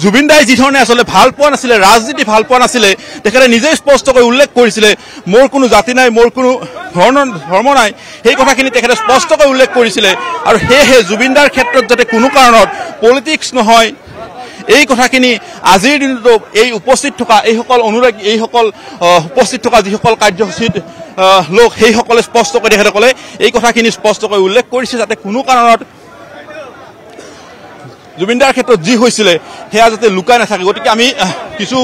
জুবিন দাই যি ধৰণে আসলে ভাল পোৱা নাছিলে ৰাজনীতি ভাল পোৱা নাছিলে তেখেতে নিজেই স্পষ্টকৈ উল্লেখ কৰিছিলে মোৰ কোনো জাতি নাই মোৰ কোনো ধৰ্ম নাই সেই কথাখিনি তেখেতে স্পষ্টকৈ উল্লেখ কৰিছিলে আৰু সেয়েহে জুবিন দাৰ ক্ষেত্ৰত যাতে কোনো কাৰণত পলিটিক্স নহয় এই কথাখিনি আজিৰ দিনতো এই উপস্থিত থকা এইসকল অনুৰাগী এইসকল উপস্থিত থকা যিসকল কাৰ্যসূচীত লোক সেইসকলে স্পষ্টকৈ তেখেতে ক'লে এই কথাখিনি স্পষ্টকৈ উল্লেখ কৰিছে যাতে কোনো কাৰণত জুবিনদাৰ ক্ষেত্ৰত যি হৈছিলে সেয়া যাতে লুকাই নাথাকে গতিকে আমি কিছু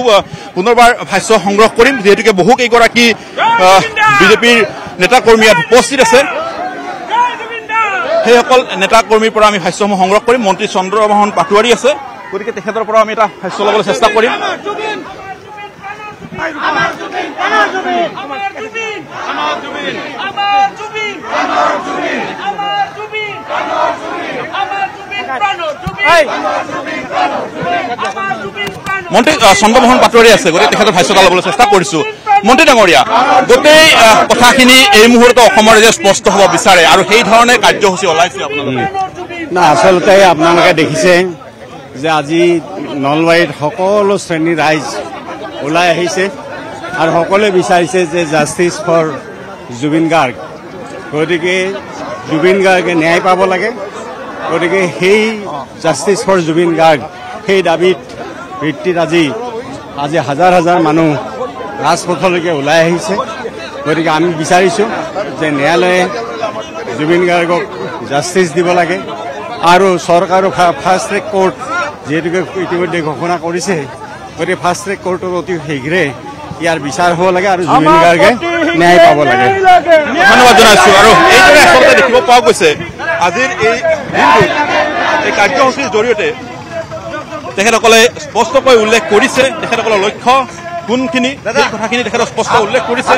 পুনৰবাৰ ভাষ্য সংগ্ৰহ কৰিম যেহেতুকে বহু কেইগৰাকী বিজেপিৰ নেতা কৰ্মী ইয়াত উপস্থিত আছে সেইসকল নেতা কৰ্মীৰ পৰা আমি ভাষ্যসমূহ সংগ্ৰহ কৰিম মন্ত্ৰী চন্দ্ৰমোহন পাটোৱাৰী আছে গতিকে তেখেতৰ পৰা আমি এটা ভাষ্য ল'বলৈ চেষ্টা কৰিম মন্ত্ৰী চন্দ্ৰমোহন পাটোৱাৰী আছে গতিকে তেখেতৰ ভাষ্য এটা ল'বলৈ চেষ্টা কৰিছো মন্ত্ৰী ডাঙৰীয়া গোটেই কথাখিনি এই মুহূৰ্তত অসমৰ ৰাইজে স্পষ্ট হ'ব বিচাৰে আৰু সেই ধৰণে কাৰ্যসূচী ওলাইছে আপোনালোকে না আচলতে আপোনালোকে দেখিছে যে আজি নলবাৰীত সকলো শ্ৰেণীৰ ৰাইজ ওলাই আহিছে আৰু সকলোৱে বিচাৰিছে যে জাষ্টিছ ফৰ জুবিন গাৰ্গ গতিকে জুবিন গাৰ্গে ন্যায় পাব লাগে গতিকে সেই জাষ্টিছ ফৰ জুবিন গাৰ্গ সেই দাবীত ভিত্তিত আজি হাজাৰ হাজাৰ মানুহ ৰাজপথলৈকে ওলাই আহিছে গতিকে আমি বিচাৰিছোঁ যে ন্যায়ালয়ে জুবিন গাৰ্গক জাষ্টিছ দিব লাগে আৰু চৰকাৰৰ ফাষ্ট ট্ৰেক কোৰ্ট যিহেতুকে ইতিমধ্যে ঘোষণা কৰিছে গতিকে ফাষ্ট ট্ৰেক কোৰ্টৰ অতি শীঘ্ৰে ইয়াৰ বিচাৰ হ'ব লাগে আৰু জুবিন গাৰ্গে ন্যায় পাব লাগে ধন্যবাদ জনাইছোঁ আৰু এইদৰে আচলতে দেখিব পোৱা গৈছে আজিৰ এই কাৰ্যসূচীৰ জৰিয়তে তেখেতসকলে স্পষ্টকৈ উল্লেখ কৰিছে তেখেতসকলৰ লক্ষ্য কোনখিনি সেই কথাখিনি তেখেতে স্পষ্ট উল্লেখ কৰিছে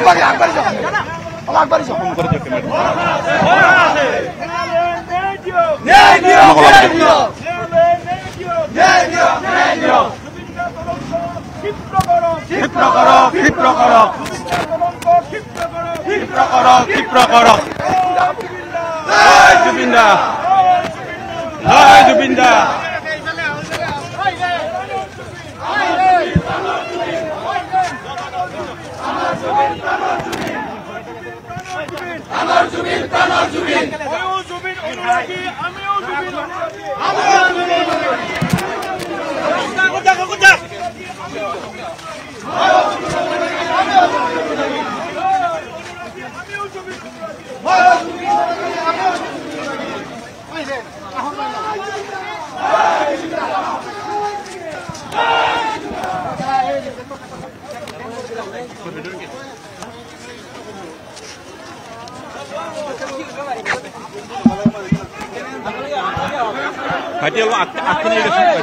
ভাইটি অলপ আগখিনি দেচোন ভাইটি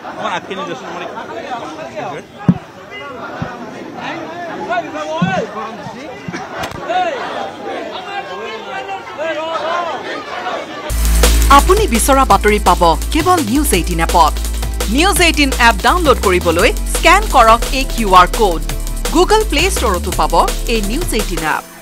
অকণমান আগখিনি দেচোন আপুনি বিচৰা বাতৰি পাব কেৱল নিউজ 18 এপত নিউজ 18 এপ ডাউনলোড কৰিবলৈ স্কেন কৰক এই QR কোড গুগল প্লে ষ্টৰতো পাব এই নিউজ 18 এপ